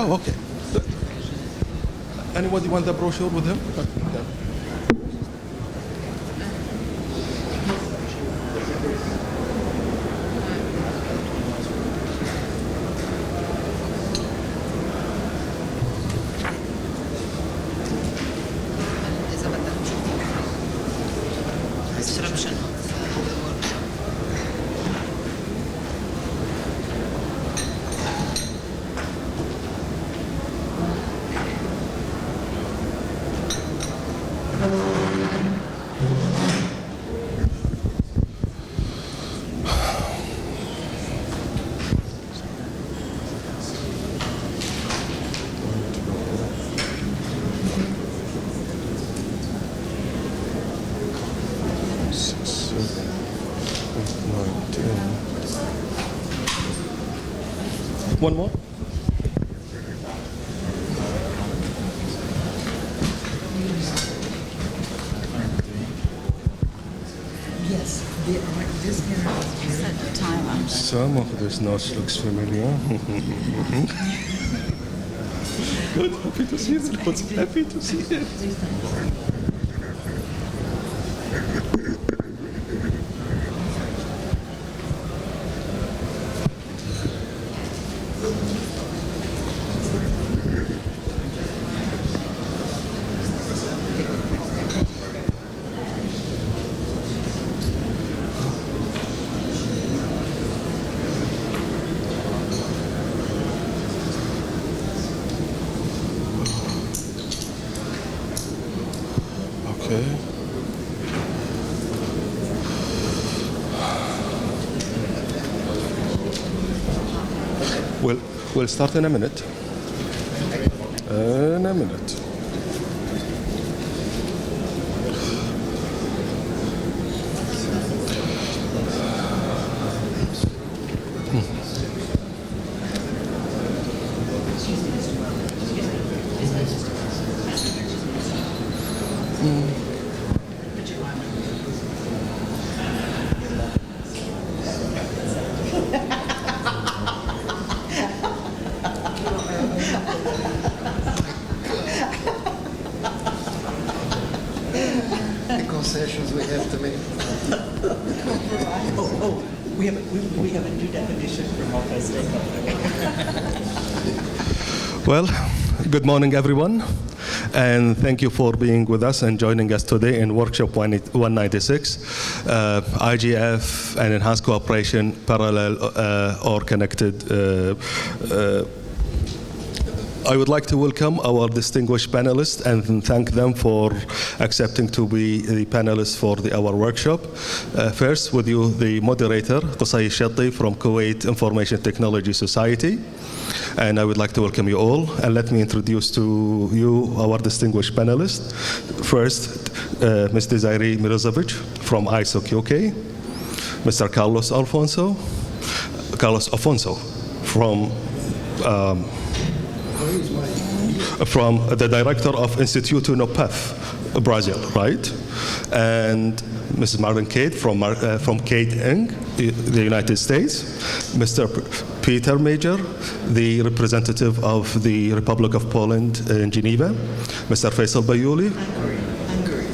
Oh, okay. Anybody want the brochure with him? Disruption of the workshop. One more? Yes, there are discounts. Set the timer. Some of this notes looks familiar. Good, happy to see the notes. Happy to see it. Okay. We'll start in a minute. In a minute. We have a new definition for multi-stakeholder. Well, good morning, everyone, and thank you for being with us and joining us today in Workshop 196, IGF and Enhanced Cooperation, Parallel or Connected. I would like to welcome our distinguished panelists and thank them for accepting to be the panelists for our workshop. First, with you, the moderator, Qusay Shatti from Kuwait Information Technology Society. And I would like to welcome you all. And let me introduce to you our distinguished panelists. First, Ms. Desiree Mirozovic from ISOC UK. Mr. Carlos Afonso from the director of Instituto Nopef, Brazil, right? And Mrs. Martin Cade from Cade Inc., the United States. Mr. Peter Major, the representative of the Republic of Poland in Geneva. Mr. Faisal Bayouli.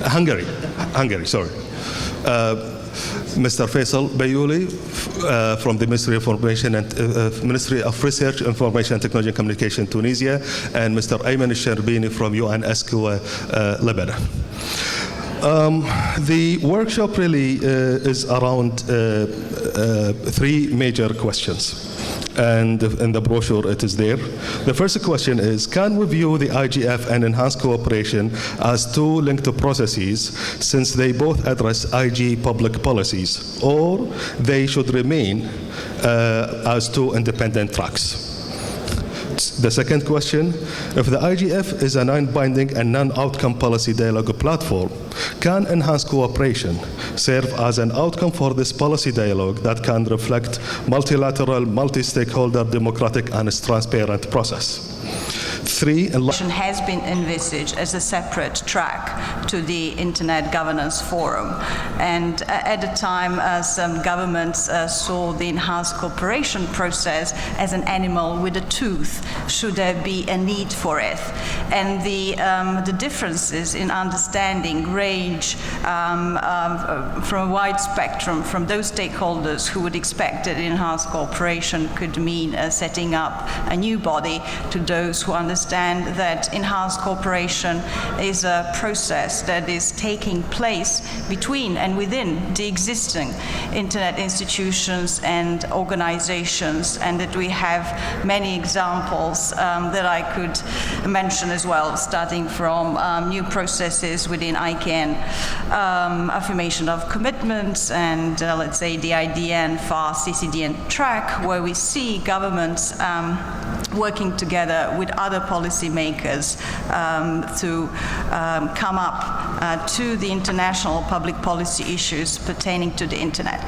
Hungary, sorry. Mr. Faisal Bayouli from the Ministry of Information and Ministry of Research, Information and Technology and Communication, Tunisia, and Mr. Ayman Sherbini from UNESCO, Lebanon. The workshop really is around three major questions. And in the brochure it is there. The first question is, can we view the IGF and enhanced cooperation as two linked processes since they both address IG public policies, or they should remain as two independent tracks? The second question, if the IGF is a non-binding and non-outcome policy dialogue platform, can enhanced cooperation serve as an outcome for this policy dialogue that can reflect multilateral, multi-stakeholder, democratic, and transparent process? Three, has been envisaged as a separate track to the Internet Governance Forum. And at the time, some governments saw the enhanced cooperation process as an animal with a tooth, should there be a need for it. And the differences in understanding range from a wide spectrum, from those stakeholders who would expect that enhanced cooperation could mean setting up a new body, to those who understand that enhanced cooperation is a process that is taking place between and within the existing Internet institutions and organizations, and that we have many examples that I could mention as well, starting from new processes within ICANN, affirmation of commitments, and let's say the IDN, FAST, CCDN track, where we see governments working together with other policymakers to come up to the international public policy issues pertaining to the Internet.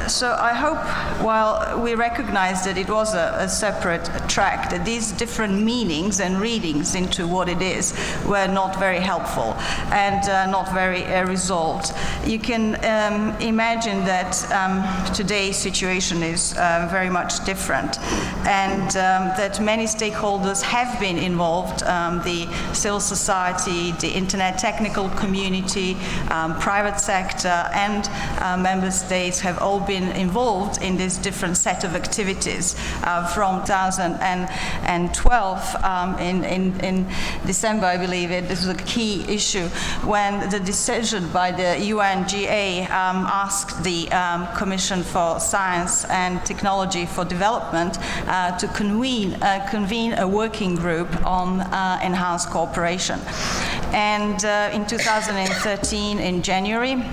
So I hope, while we recognize that it was a separate track, that these different meanings and readings into what it is were not very helpful and not very resolved. You can imagine that today's situation is very much different, and that many stakeholders have been involved, the civil society, the Internet technical community, private sector, and member states have all been involved in this different set of activities from 2012. In December, I believe this was a key issue when the decision by the UNGA asked the Commission for Science and Technology for Development to convene a working group on enhanced cooperation. And in 2013, in January,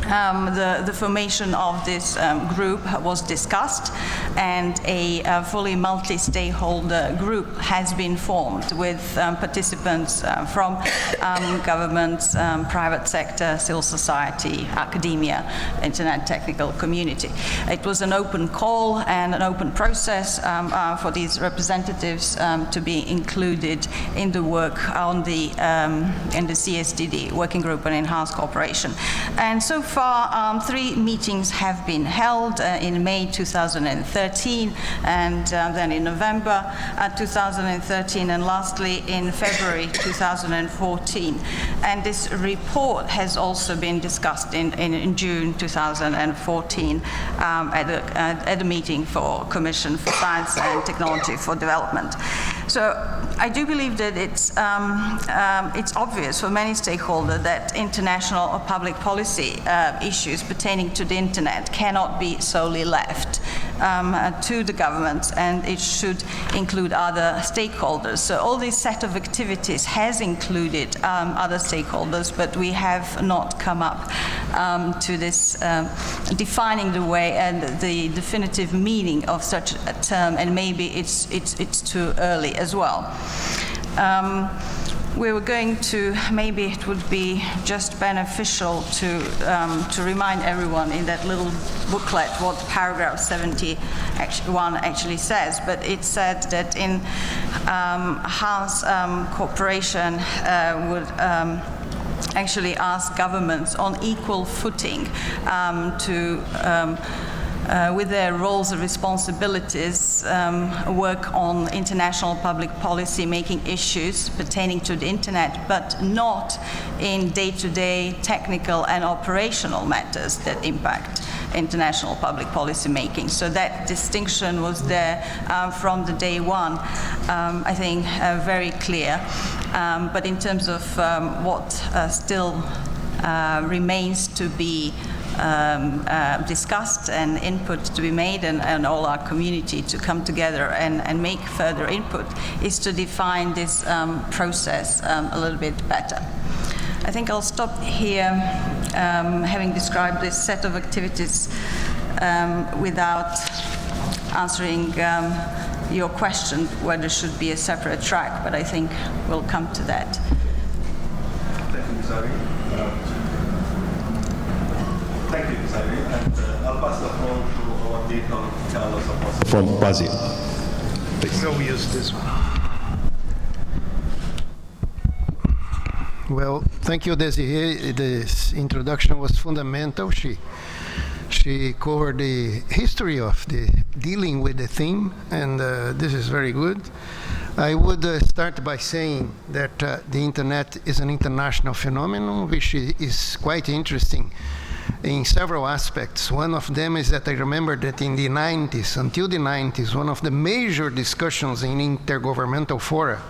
the formation of this group was discussed, and a fully multi-stakeholder group has been formed with participants from governments, private sector, civil society, academia, Internet technical community. It was an open call and an open process for these representatives to be included in the work on the CSDD, Working Group on Enhanced Cooperation. And so far, far, 3 meetings have been held in May 2013, and then in November 2013, and lastly in February 2014. And this report has also been discussed in June 2014 at the meeting for Commission for Science and Technology for Development. So I do believe that it's obvious for many stakeholders that international or public policy issues pertaining to the internet cannot be solely left to the governments, and it should include other stakeholders. So all this set of activities has included other stakeholders, but we have not come up to this defining the way and the definitive meaning of such a term, and maybe it's too early as well. We were going to, maybe it would be just beneficial to remind everyone in that little booklet what paragraph 71 actually says, but it said that in Enhanced cooperation would actually ask governments on equal footing to with their roles and responsibilities, work on international public policy making issues pertaining to the internet, but not in day-to-day technical and operational matters that impact international public policy making. So that distinction was there from the day one, I think very clear. But in terms of what still remains to be discussed and input to be made, and all our community to come together and make further input, is to define this process a little bit better. I think I'll stop here, having described this set of activities without answering your question whether there should be a separate track, but I think we'll come to that. Thank you, Ms. Ari. Thank you, Ms. Ari. And I'll pass the floor to our dear colleague, Carlos Aposto from Brazil. Please. We'll use this one. Well, thank you, Desiree. This introduction was fundamental. She covered the history of the dealing with the theme, and this is very good. I would start by saying that the internet is an international phenomenon, which is quite interesting in several aspects. One of them is that I remember that in the 90s, until the 90s, one of the major discussions in intergovernmental fora,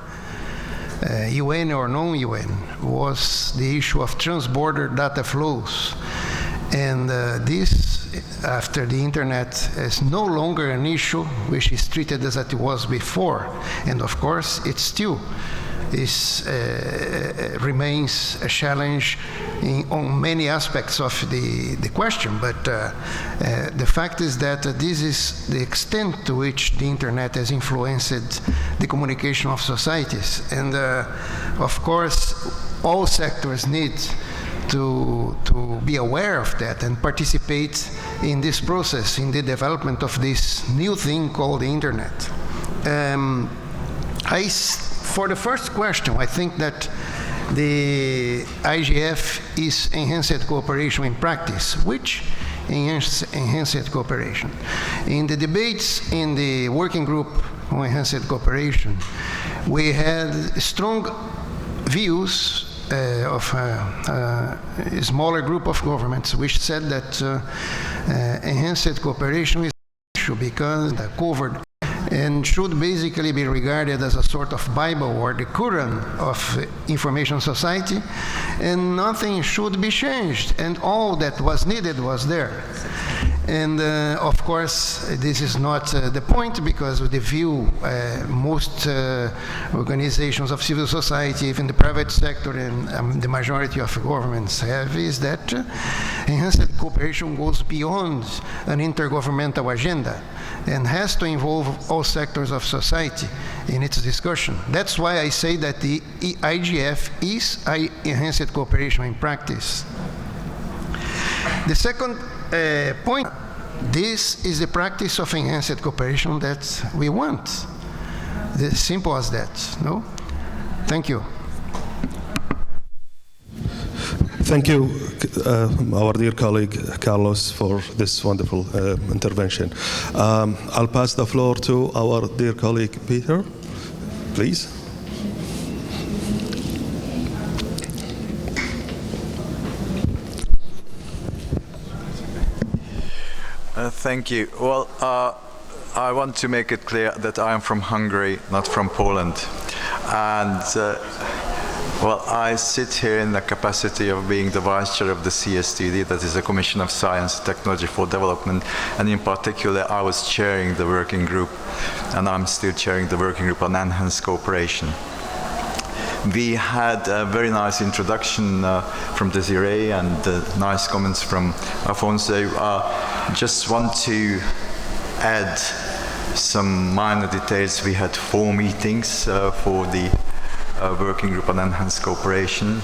UN or non-UN, was the issue of transborder data flows. And this, after the internet, is no longer an issue which is treated as it was before. And of course, it still remains a challenge on many aspects of the question. But the fact is that this is the extent to which the internet has influenced the communication of societies. And of course, all sectors need to be aware of that and participate in this process, in the development of this new thing called the internet. For the first question, I think that the IGF is enhanced cooperation in practice. Which enhanced cooperation? In the debates in the working group on enhanced cooperation, we had strong views of a smaller group of governments which said that enhanced cooperation is an issue because covered and should basically be regarded as a sort of Bible or the Quran of information society, and nothing should be changed, and all that was needed was there. And of course, this is not the point, because the view most organizations of civil society, even the private sector, and the majority of governments have, is that enhanced cooperation goes beyond an intergovernmental agenda and has to involve all sectors of society in its discussion. That's why I say that the IGF is enhanced cooperation in practice. The second point, this is the practice of enhanced cooperation that we want. As simple as that, no? Thank you. Thank you, our dear colleague Carlos, for this wonderful intervention. I'll pass the floor to our dear colleague Peter, please. Thank you. Well, I want to make it clear that I am from Hungary, not from Poland. And well, I sit here in the capacity of being the vice chair of the CSTD, that is the Commission of Science and Technology for Development, and in particular I was chairing the working group, and I'm still chairing the working group on enhanced cooperation. We had a very nice introduction from Desiree and nice comments from Afonso. Just want to add some minor details. We had 4 meetings for the working group on enhanced cooperation,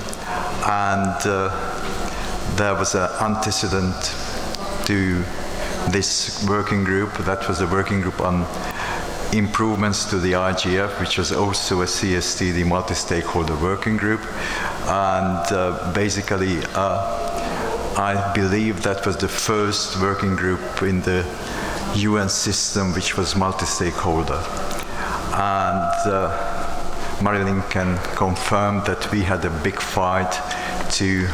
and there was an antecedent to this working group. That was a working group on improvements to the IGF, which was also a CSTD multi-stakeholder working group, and basically I believe that was the first working group in the UN system which was multi-stakeholder, and Marilyn can confirm that we had a big fight to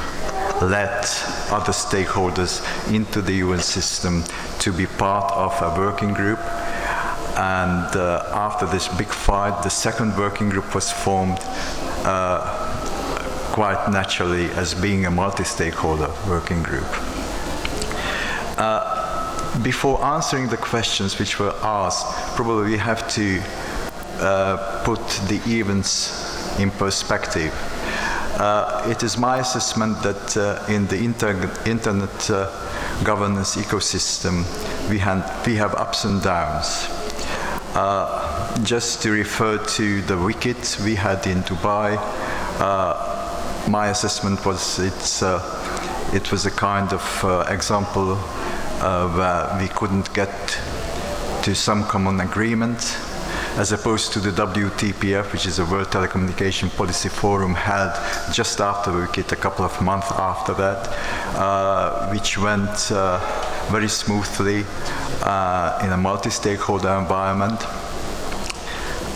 let other stakeholders into the UN system to be part of a working group. And after this big fight, the second working group was formed quite naturally as being a multi-stakeholder working group. Before answering the questions which were asked, probably we have to put the events in perspective. It is my assessment that in the internet governance ecosystem, we have ups and downs. Just to refer to the wicket we had in Dubai, my assessment was it was a kind of example where we couldn't get to some common agreement, as opposed to the WTPF, which is a World Telecommunication Policy Forum held just after the wicket, a couple of months after that, which went very smoothly in a multi-stakeholder environment.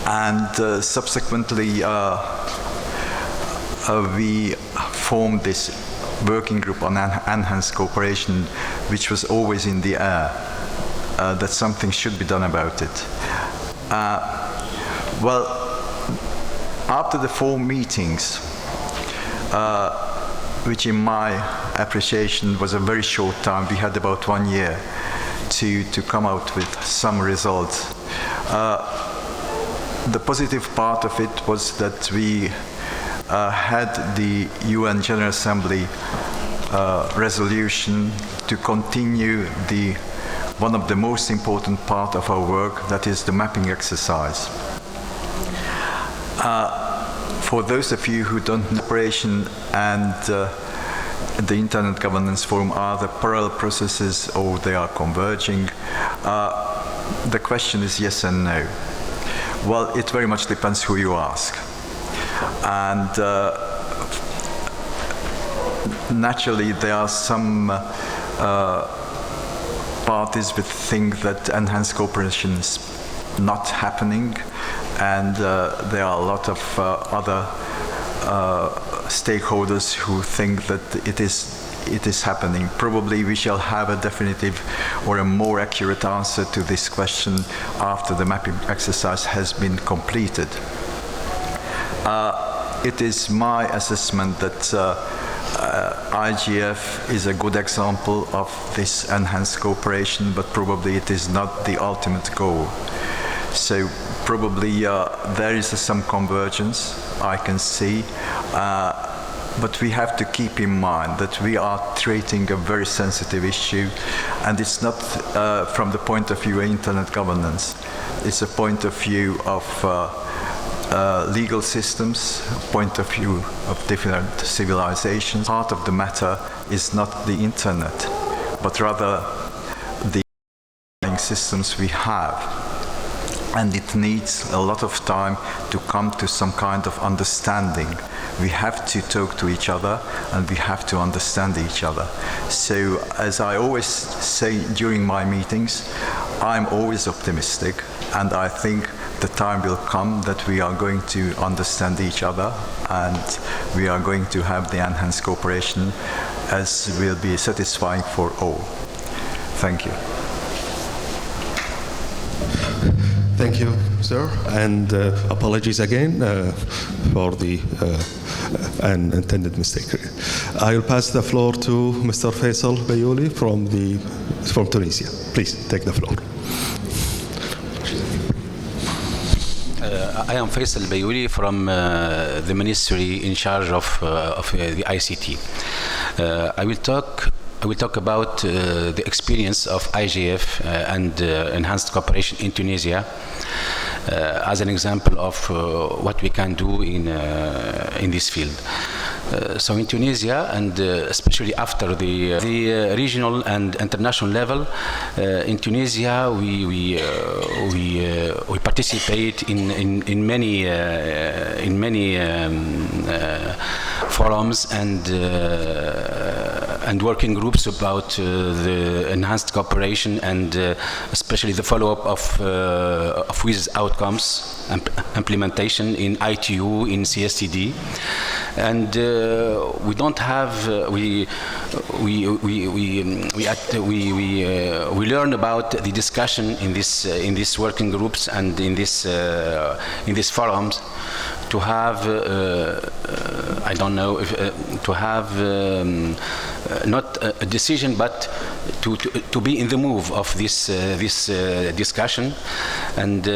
And subsequently, we formed this working group on enhanced cooperation, which was always in the air, that something should be done about it. Well, after the 4 meetings, which in my appreciation was a very short time, we had about 1 year to come out with some results. The positive part of it was that we had the UN General Assembly resolution to continue one of the most important part of our work, that is the mapping exercise. For those of you who don't know, cooperation and the Internet Governance Forum are the parallel processes or they are converging. The question is yes and no. Well, it very much depends who you ask. And naturally there are some parties who think that enhanced cooperation is not happening, and there are a lot of other stakeholders who think that it is happening. Probably we shall have a definitive or a more accurate answer to this question after the mapping exercise has been completed. It is my assessment that IGF is a good example of this enhanced cooperation, but probably it is not the ultimate goal. So probably there is some convergence I can see, but we have to keep in mind that we are treating a very sensitive issue, and it's not from the point of view of internet governance. It's a point of view of legal systems, point of view of different civilizations. Part of the matter is not the internet, but rather the systems we have. and it needs a lot of time to come to some kind of understanding. We have to talk to each other and we have to understand each other. So, as I always say during my meetings, I'm always optimistic, and I think the time will come that we are going to understand each other and we are going to have the enhanced cooperation as will be satisfying for all. Thank you. Thank you, sir, and apologies again for the unintended mistake. I will pass the floor to Mr. Faisal Bayouli from Tunisia. Please take the floor. I am Faisal Bayouli from the ministry in charge of the ICT. I will talk about the experience of IGF and enhanced cooperation in Tunisia as an example of what we can do in this field. So in Tunisia, and especially after the regional and international level, in Tunisia we participate in many forums and working groups about the enhanced cooperation and especially the follow-up of WIS outcomes implementation in ITU, in CSTD, and we don't have we learn about the discussion in these working groups and in these forums to have I don't know if to have not a decision, but to be in the move of this discussion, and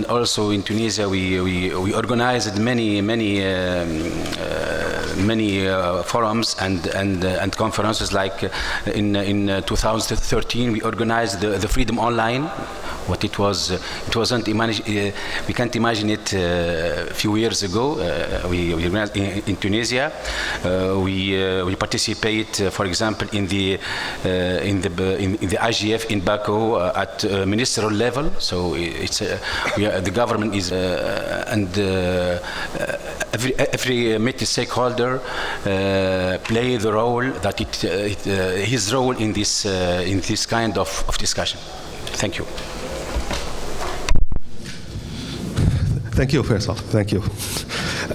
also in Tunisia we organized many forums and conferences. Like in 2013 we organized the Freedom Online. What it wasn't we can't imagine it a few years ago. We organized in Tunisia. We participate, for example, in the IGF in Baku at ministerial level. So it's the government is and every meeting stakeholder play the role that his role in this kind of discussion. Thank you. Thank you, Faisal. Thank you.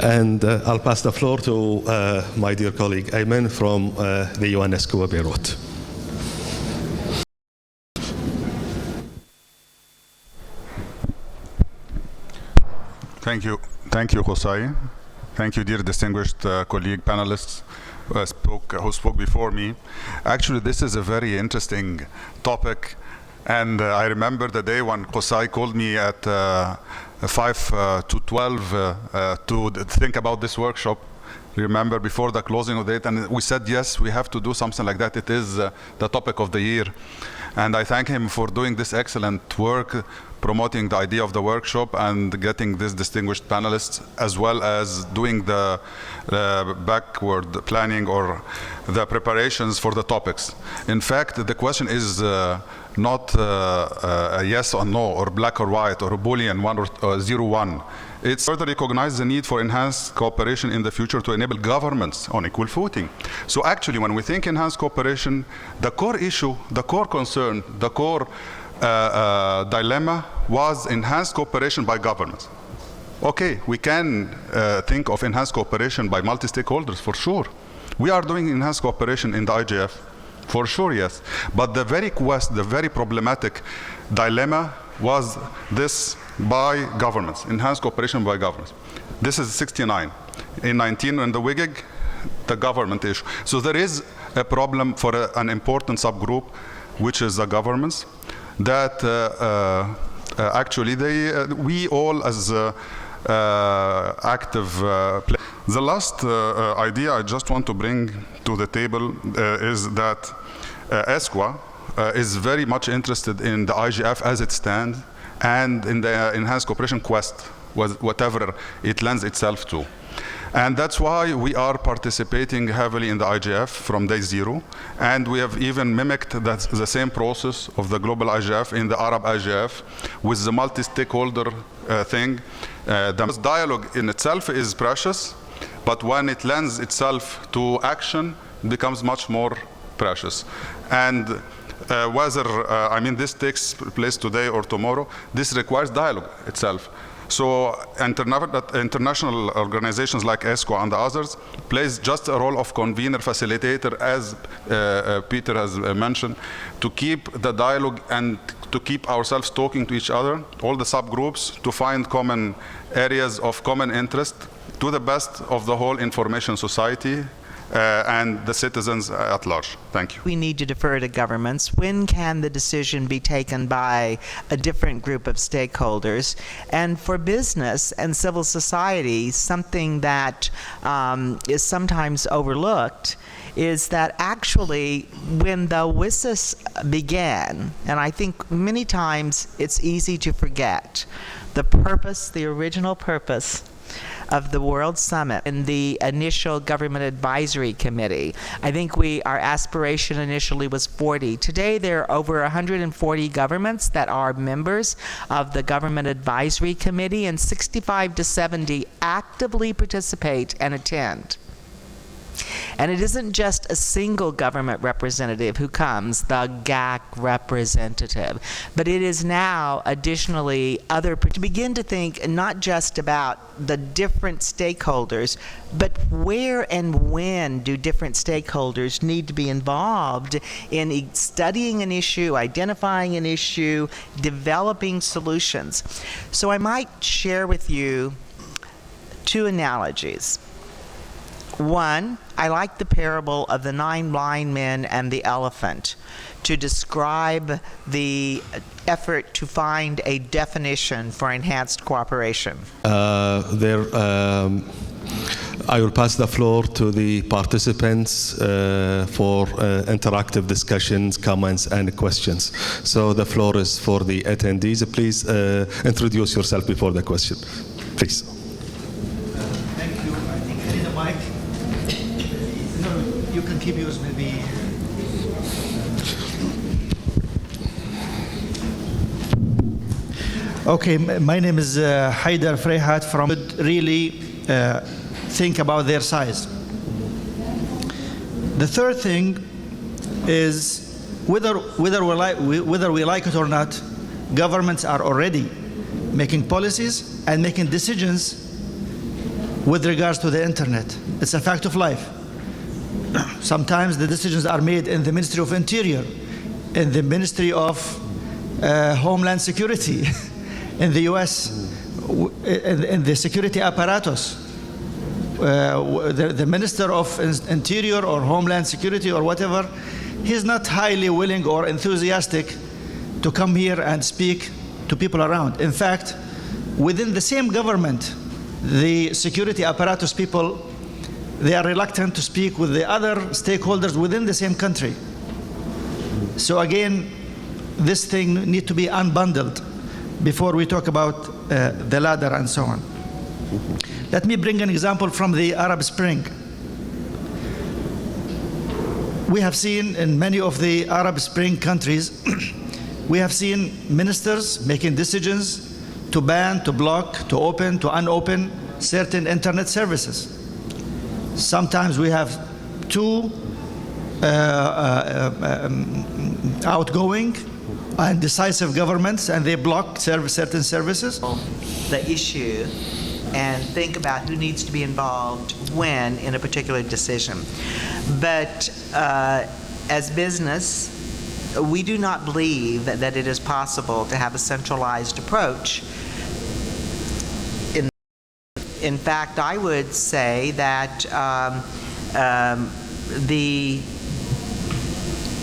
And I'll pass the floor to my dear colleague Ayman from the UNESCO Beirut. Thank you, Qusay. Thank you, dear distinguished colleague panelists who spoke before me. Actually, this is a very interesting topic, and I remember the day when Qusay called me at 5 to 12 to think about this workshop. Remember, before the closing of the date, and we said yes, we have to do something like that. It is the topic of the year, and I thank him for doing this excellent work, promoting the idea of the workshop and getting these distinguished panelists, as well as doing the backward planning or the preparations for the topics. In fact, the question is not a yes or no, or black or white, or a Boolean 1 or 0-1. It's further recognize the need for enhanced cooperation in the future to enable governments on equal footing. So actually, when we think enhanced cooperation, the core issue, the core concern, the core dilemma was enhanced cooperation by governments. Okay, we can think of enhanced cooperation by multi-stakeholders, for sure. We are doing enhanced cooperation in the IGF, for sure, yes. But the very problematic dilemma was this by governments, enhanced cooperation by governments. This is 69. In 19, in the WIGIG, the government issue. So there is a problem for an important subgroup, which is the governments, that actually we all as active players. The last idea I just want to bring to the table is that ESCWA is very much interested in the IGF as it stands and in the enhanced cooperation quest, whatever it lends itself to. And that's why we are participating heavily in the IGF from day zero. And we have even mimicked the same process of the global IGF in the Arab IGF with the multi-stakeholder thing. The dialogue in itself is precious, but when it lends itself to action, it becomes much more precious. And whether, this takes place today or tomorrow, this requires dialogue itself. So international organizations like ESCO and the others plays just a role of convener, facilitator, as Peter has mentioned, to keep the dialogue and to keep ourselves talking to each other, all the subgroups, to find common areas of common interest to the best of the whole information society and the citizens at large. Thank you. We need to defer to governments. When can the decision be taken by a different group of stakeholders? And for business and civil society, something that is sometimes overlooked is that actually when the WSIS began, and I think many times it's easy to forget, the purpose, the original purpose of the World Summit in the initial Government Advisory Committee. I think our aspiration initially was 40. Today there are over 140 governments that are members of the Government Advisory Committee, and 65 to 70 actively participate and attend. And it isn't just a single government representative who comes, the GAC representative, but it is now additionally to begin to think not just about the different stakeholders, but where and when do different stakeholders need to be involved in studying an issue, identifying an issue, developing solutions. So I might share with you two analogies. One, I like the parable of the 9 blind men and the elephant to describe the effort to find a definition for enhanced cooperation. I will pass the floor to the participants for interactive discussions, comments, and questions. So the floor is for the attendees. Please introduce yourself before the question. Please. Thank you. I think I need a mic. You can keep yours maybe. Okay, my name is Haidar Freyhat from really think about their size. The third thing is whether we like it or not, governments are already making policies and making decisions with regards to the internet. It's a fact of life. Sometimes the decisions are made in the Ministry of Interior, in the Ministry of Homeland Security, in the US, in the security apparatus. The Minister of Interior or Homeland Security or whatever, he's not highly willing or enthusiastic to come here and speak to people around. In fact, within the same government, the security apparatus people, they are reluctant to speak with the other stakeholders within the same country. So again, this thing needs to be unbundled before we talk about the ladder and so on. Let me bring an example from the Arab Spring. We have seen in many of the Arab Spring countries, we have seen ministers making decisions to ban, to block, to open, to unopen certain internet services. Sometimes we have two outgoing and decisive governments, and they block certain services. The issue and think about who needs to be involved when in a particular decision. But as business, we do not believe that it is possible to have a centralized approach. In fact, I would say that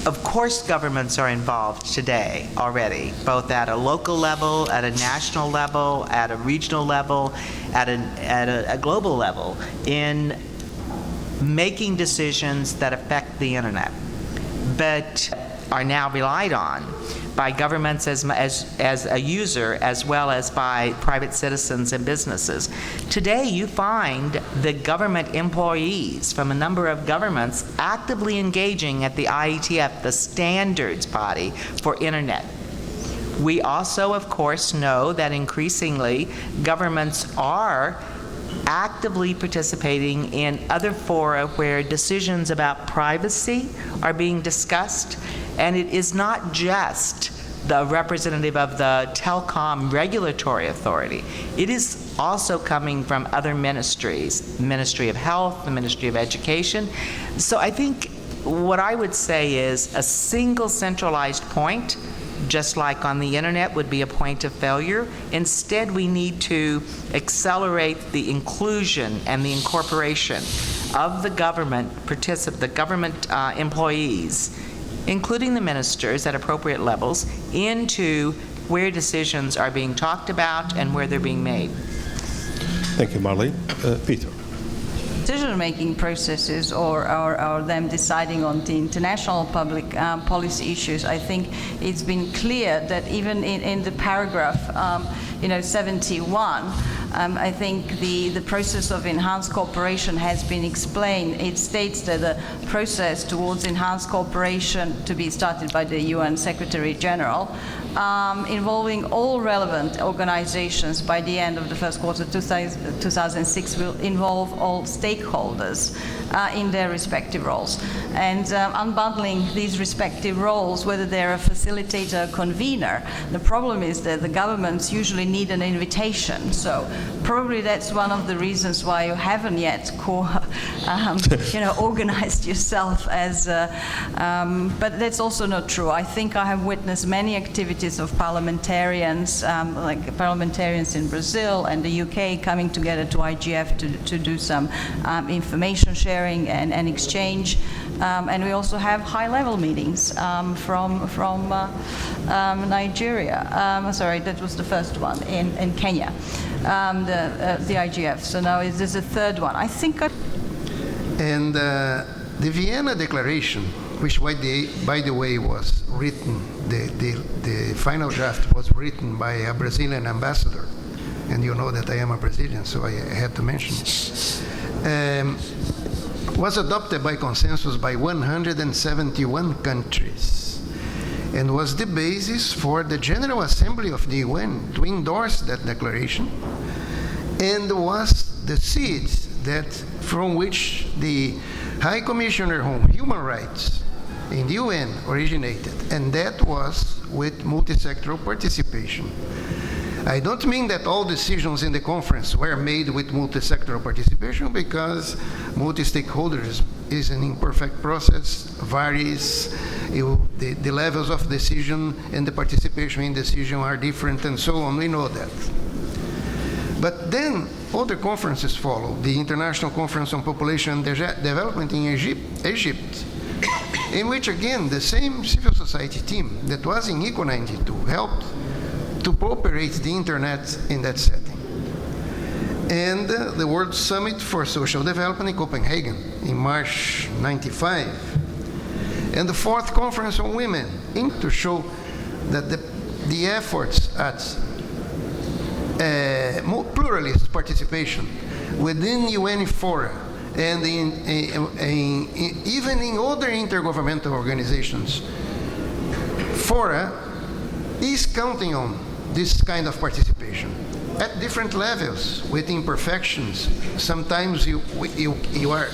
of course governments are involved today already, both at a local level, at a national level, at a regional level, at a global level, in making decisions that affect the internet, but are now relied on. by governments as a user, as well as by private citizens and businesses. Today, you find the government employees from a number of governments actively engaging at the IETF, the standards body for internet. We also, of course, know that increasingly governments are actively participating in other fora where decisions about privacy are being discussed, and it is not just the representative of the telecom regulatory authority. It is also coming from other ministries, the Ministry of Health, the Ministry of Education. So I think what I would say is a single centralized point, just like on the internet, would be a point of failure. Instead, we need to accelerate the inclusion and the incorporation of the government employees, including the ministers at appropriate levels, into where decisions are being talked about and where they're being made. Thank you, Marlene. Peter. Decision-making processes or them deciding on the international public policy issues, I think it's been clear that even in the paragraph 71, I think the process of enhanced cooperation has been explained. It states that the process towards enhanced cooperation to be started by the UN Secretary General, involving all relevant organizations by the end of the first quarter 2006 will involve all stakeholders in their respective roles. And unbundling these respective roles, whether they're a facilitator or convener, the problem is that the governments usually need an invitation. So probably that's one of the reasons why you haven't yet organized yourself as but that's also not true. I think I have witnessed many activities of parliamentarians, like parliamentarians in Brazil and the UK coming together to IGF to do some information sharing and exchange. And we also have high-level meetings from Nigeria. Sorry, that was the first one in Kenya, the IGF. So now there's a third one. I think. And the Vienna Declaration, which by the way was written, the final draft was written by a Brazilian ambassador, and you know that I am a Brazilian, so I had to mention it. Was adopted by consensus by 171 countries and was the basis for the General Assembly of the UN to endorse that declaration, and was the seed from which the High Commissioner on Human Rights in the UN originated, and that was with multi-sectoral participation. I don't mean that all decisions in the conference were made with multi-sectoral participation, because multi-stakeholders is an imperfect process, varies, the levels of decision and the participation in decision are different and so on, we know that. But then other conferences followed, the International Conference on Population Development in Egypt, in which again the same civil society team that was in ECO 92 helped to operate the internet in that setting. And the World Summit for Social Development in Copenhagen in March 95. And the fourth Conference on Women, to show that the efforts at pluralist participation within UN fora and even in other intergovernmental organizations, fora is counting on this kind of participation at different levels with imperfections. Sometimes you are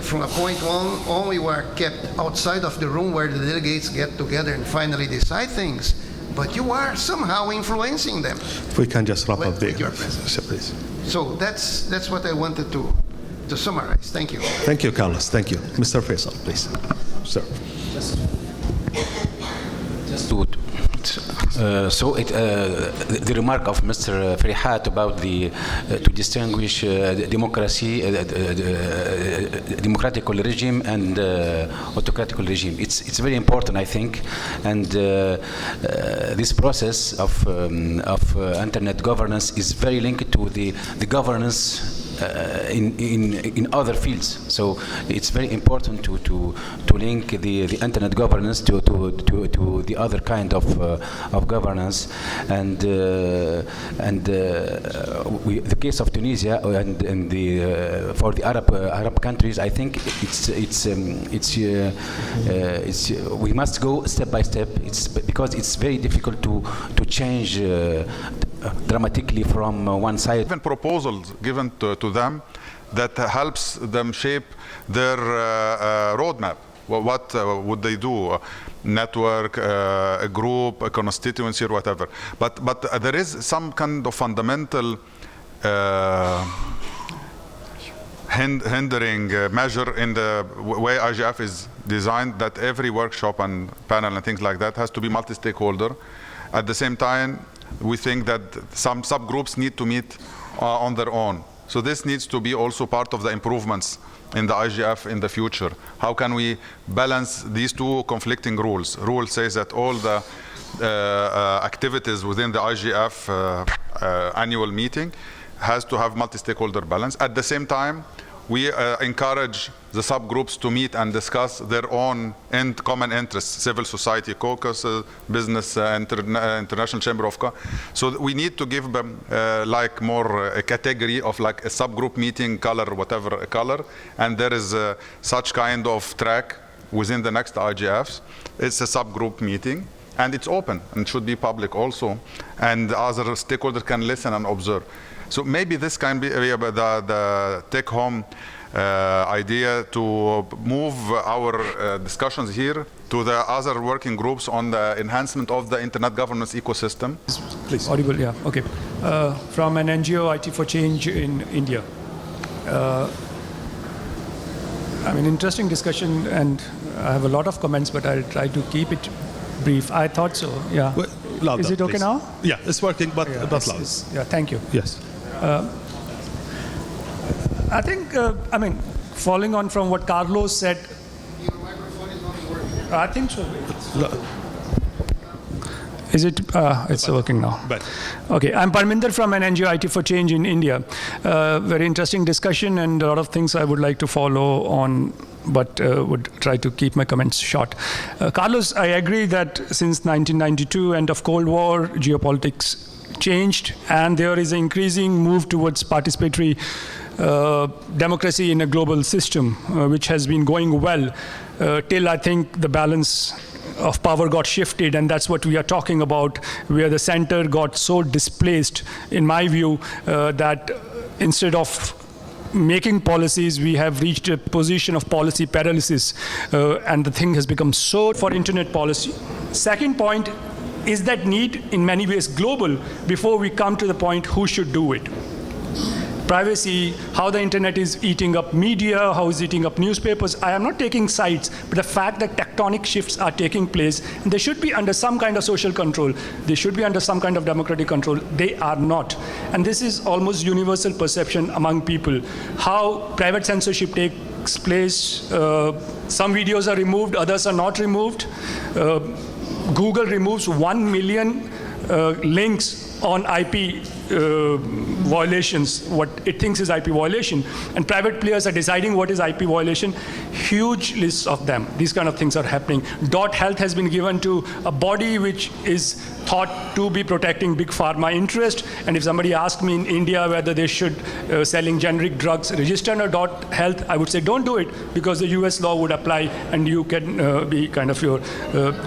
from a point on you are kept outside of the room where the delegates get together and finally decide things, but you are somehow influencing them. If we can just wrap up there, please. So that's what I wanted to summarize. Thank you. Thank you, Carlos. Thank you. Mr. Faisal, please. Sir. The remark of Mr. Ferihat about to distinguish democracy, democratical regime and autocratic regime. It's very important, I think, and this process of internet governance is very linked to the governance in other fields. So it's very important to link the internet governance to the other kind of governance, and the case of Tunisia and for the Arab countries, I think we must go step by step. It's because it's very difficult to change dramatically from one side. Even proposals given to them that helps them shape their roadmap. What would they do? Network, a group, a constituency, or whatever. But there is some kind of fundamental hindering measure in the way IGF is designed, that every workshop and panel and things like that has to be multi-stakeholder. At the same time, we think that some subgroups need to meet on their own. So this needs to be also part of the improvements in the IGF in the future. How can we balance these two conflicting rules? Rule says that all the activities within the IGF annual meeting has to have multi-stakeholder balance. At the same time, we encourage the subgroups to meet and discuss their own common interests, civil society caucus, business, international chamber of commerce. So we need to give them like more a category of like a subgroup meeting, color, whatever color, and there is such kind of track within the next IGFs. It's a subgroup meeting, and it's open and should be public also, and other stakeholders can listen and observe. So maybe this can be the take-home idea to move our discussions here to the other working groups on the enhancement of the internet governance ecosystem. Please. Audible, yeah, okay. From an NGO, IT for Change in India. I mean, interesting discussion, and I have a lot of comments, but I'll try to keep it brief. I thought so, yeah. Well, louder, is it okay please. now? Yeah, it's working, but Yeah, not loud. yeah, thank you. Yes. I think, I mean, following on from what Carlos said. Your microphone is not working. I think so. Is it? It's working now. But Okay, I'm Parminder from an NGO IT for Change in India. Very interesting discussion and a lot of things I would like to follow on, but would try to keep my comments short. Carlos, I agree that since 1992 end of Cold War, geopolitics changed, and there is an increasing move towards participatory democracy in a global system, which has been going well till I think the balance of power got shifted, and that's what we are talking about, where the center got so displaced, in my view, that instead of making policies, we have reached a position of policy paralysis, and the thing has become so for internet policy. Second point is that need in many ways global before we come to the point who should do it. Privacy, how the internet is eating up media, how it's eating up newspapers. I am not taking sides, but the fact that tectonic shifts are taking place, and they should be under some kind of social control. They should be under some kind of democratic control. They are not. And this is almost universal perception among people. How private censorship takes place. Some videos are removed, others are not removed. Google removes 1 million links on IP violations, what it thinks is IP violation, and private players are deciding what is IP violation. Huge lists of them. These kind of things are happening. .health has been given to a body which is thought to be protecting big pharma interest, and if somebody asked me in India whether they should selling generic drugs register under .health, I would say don't do it, because the US law would apply and you can be kind of your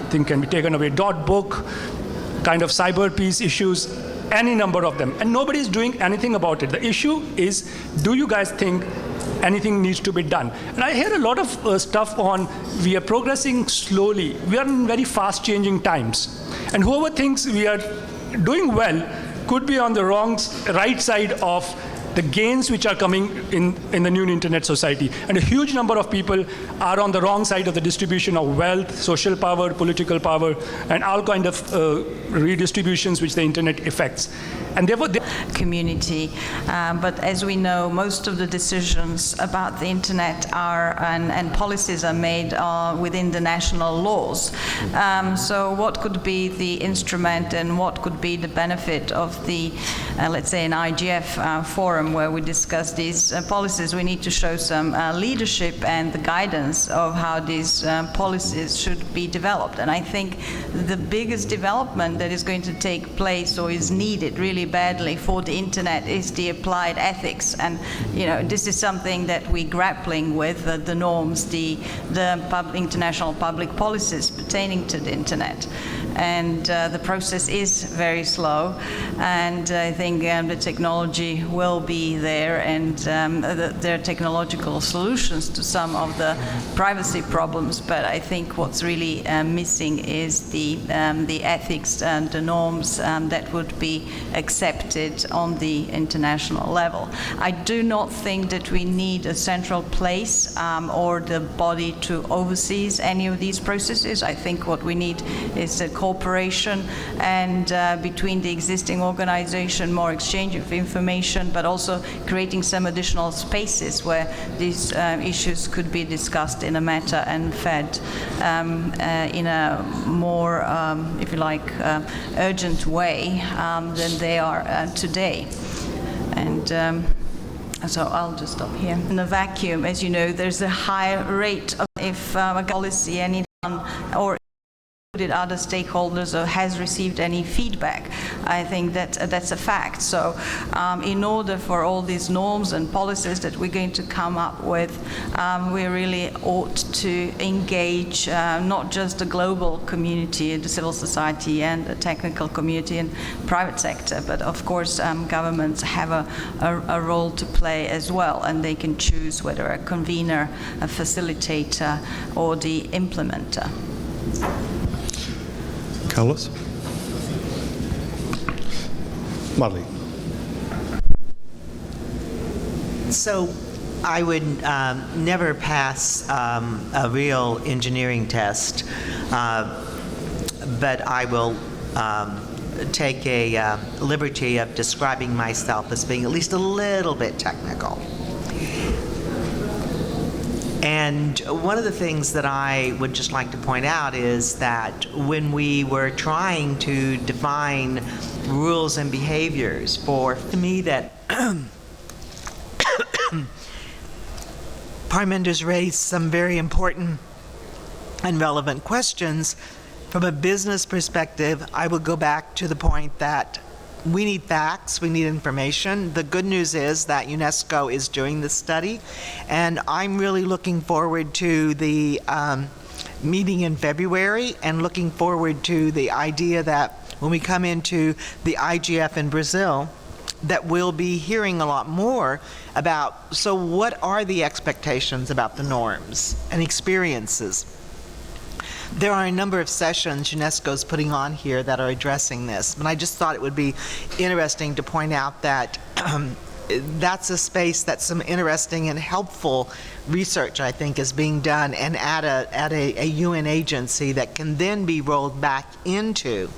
thing can be taken away. .book, kind of cyber peace issues, any number of them, and nobody is doing anything about it. The issue is, do you guys think anything needs to be done? And I hear a lot of stuff on we are progressing slowly. We are in very fast changing times, and whoever thinks we are doing well could be on the right side of the gains which are coming in the new internet society. And a huge number of people are on the wrong side of the distribution of wealth, social power, political power, and all kind of redistributions which the internet affects. And therefore, community. But as we know, most of the decisions about the internet are, and policies are made within the national laws. So what could be the instrument and what could be the benefit of the, let's say, an IGF forum forum where we discuss these policies, we need to show some leadership and the guidance of how these policies should be developed. And I think the biggest development that is going to take place or is needed really badly for the internet is the applied ethics. And this is something that we're grappling with, the norms, the international public policies pertaining to the internet. And the process is very slow, and I think the technology will be there, and there are technological solutions to some of the privacy problems, but I think what's really missing is the ethics and the norms that would be accepted on the international level. I do not think that we need a central place or the body to oversee any of these processes. I think what we need is a cooperation and between the existing organization, more exchange of information, but also creating some additional spaces where these issues could be discussed in a matter and fed in a more, if you like, urgent way than they are today. And so I'll just stop here. In a vacuum, as you know, there's a high rate of if a policy anyone or other stakeholders or has received any feedback. I think that that's a fact. So in order for all these norms and policies that we're going to come up with, we really ought to engage not just the global community, the civil society and the technical community and private sector, but of course governments have a role to play as well, and they can choose whether a convener, a facilitator or the implementer. Carlos? Marley? So I would never pass a real engineering test, but I will take a liberty of describing myself as being at least a little bit technical. And one of the things that I would just like to point out is that when we were trying to define rules and behaviors for me that Parminder's raised some very important and relevant questions. From a business perspective, I would go back to the point that we need facts, we need information. The good news is that UNESCO is doing this study, and I'm really looking forward to the meeting in February and looking forward to the idea that when we come into the IGF in Brazil, that we'll be hearing a lot more about, so what are the expectations about the norms and experiences? There are a number of sessions UNESCO's putting on here that are addressing this, but I just thought it would be interesting to point out that that's a space that some interesting and helpful research, I think, is being done, and at a UN agency that can then be rolled back into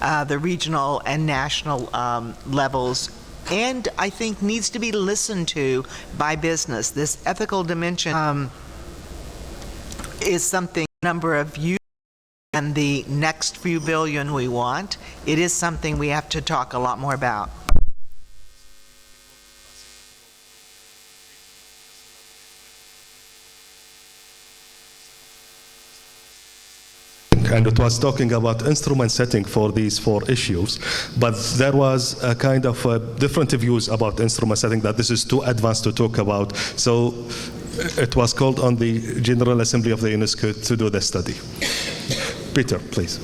the regional and national levels, and I think needs to be listened to by business. This ethical dimension is something number of you and the next few billion we want. It is something we have to talk a lot more about. And it was talking about instrument setting for these 4 issues, but there was a kind of different views about instrument setting, that this is too advanced to talk about. So it was called on the General Assembly of the UNESCO to do the study. Peter, please.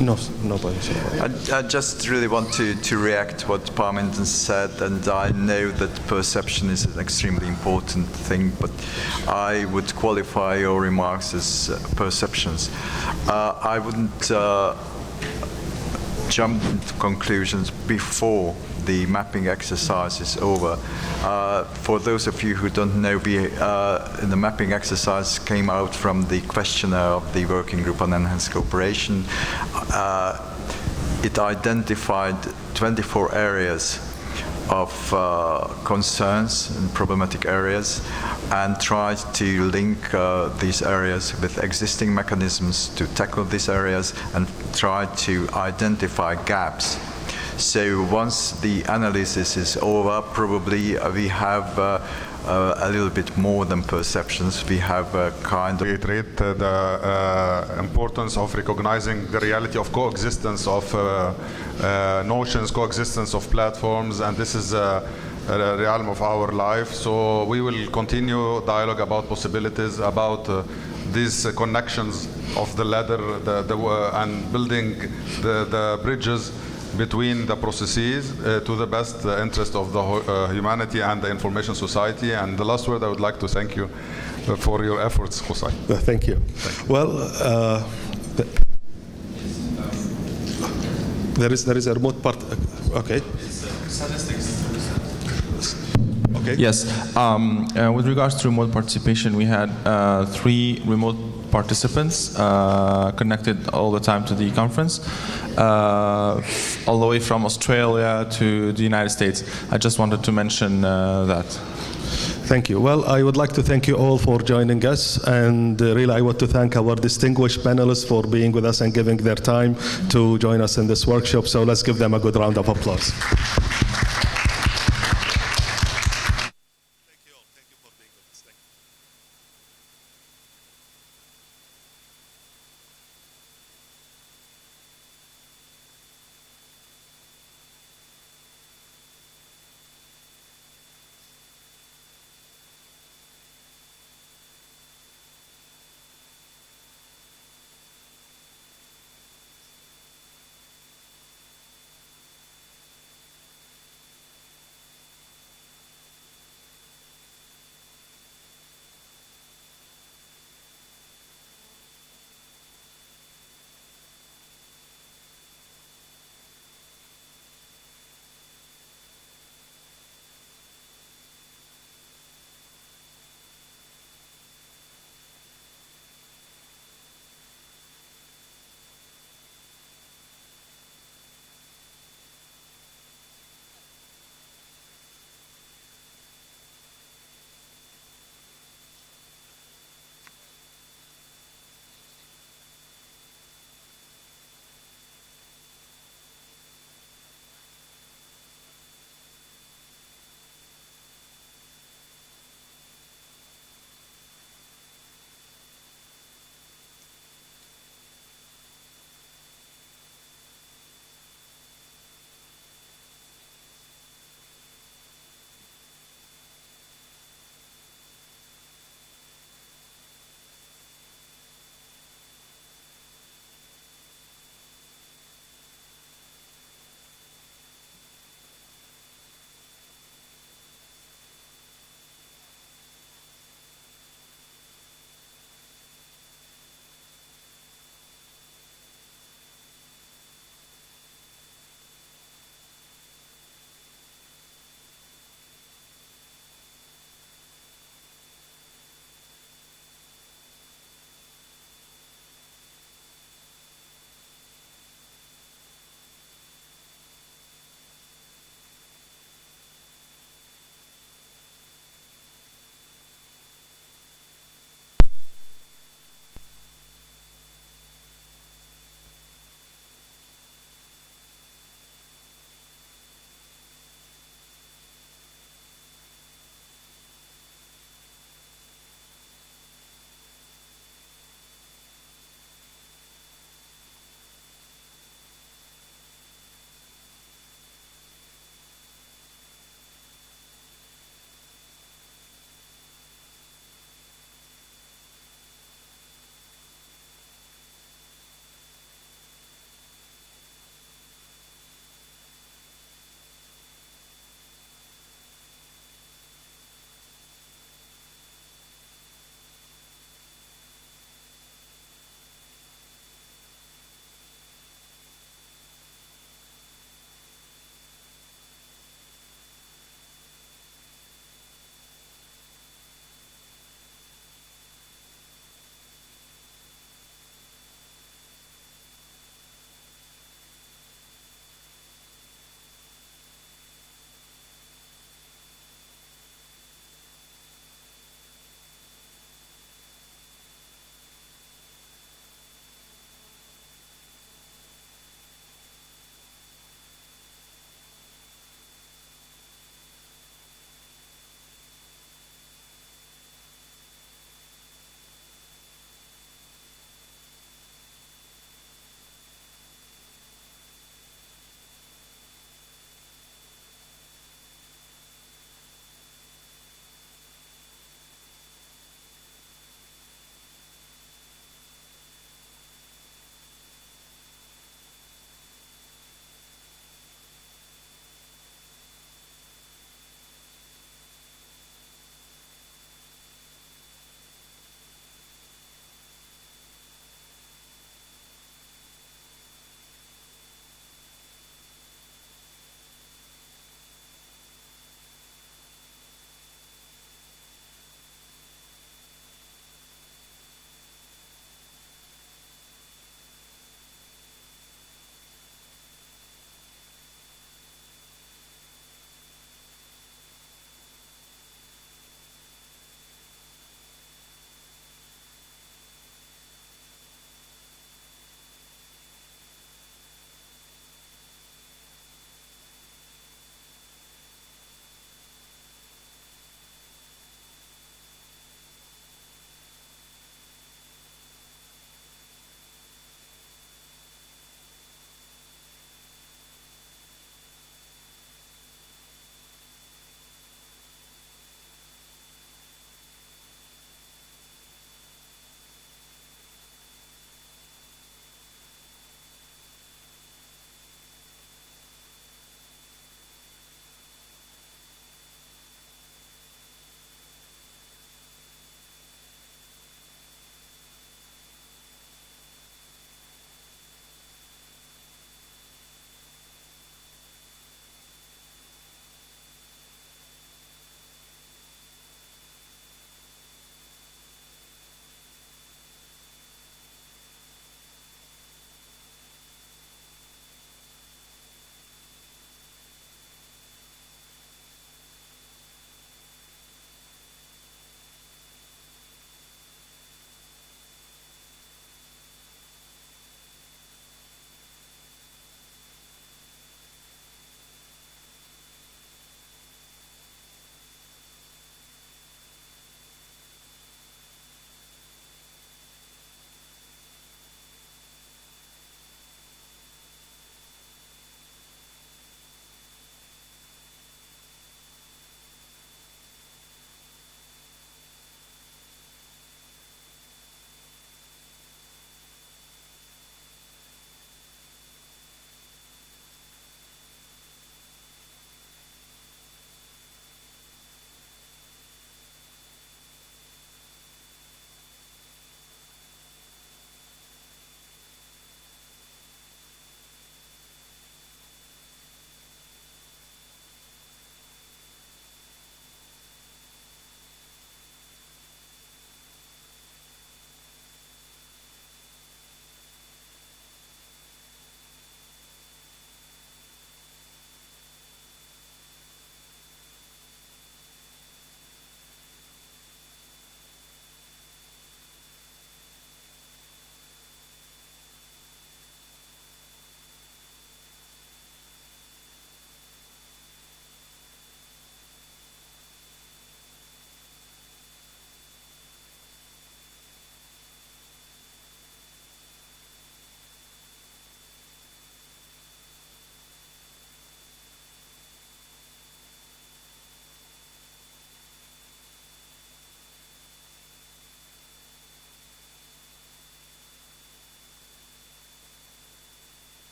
No, nobody. I just really want to react to what Parminder said, and I know that perception is an extremely important thing, but I would qualify your remarks as perceptions. I wouldn't jump into conclusions before the mapping exercise is over. For those of you who don't know, the mapping exercise came out from the questionnaire of the Working Group on Enhanced Cooperation. It identified 24 areas of concerns and problematic areas and try to link these areas with existing mechanisms to tackle these areas and try to identify gaps. So once the analysis is over, probably we have a little bit more than perceptions. We have a kind of... Reiterate the importance of recognizing the reality of coexistence of notions, coexistence of platforms, and this is a realm of our life. So we will continue dialogue about possibilities, about these connections of the ladder and building the bridges between the processes to the best interest of the humanity and the information society. And the last word, I would like to thank you for your efforts, Qusay. Thank you. Well, there is a remote part. Okay. Okay. Yes. With regards to remote participation, we had 3 remote participants connected all the time to the conference, all the way from Australia to the United States. I just wanted to mention that. Thank you. Well, I would like to thank you all for joining us, and really I want to thank our distinguished panelists for being with us and giving their time to join us in this workshop. So let's give them a good round of applause.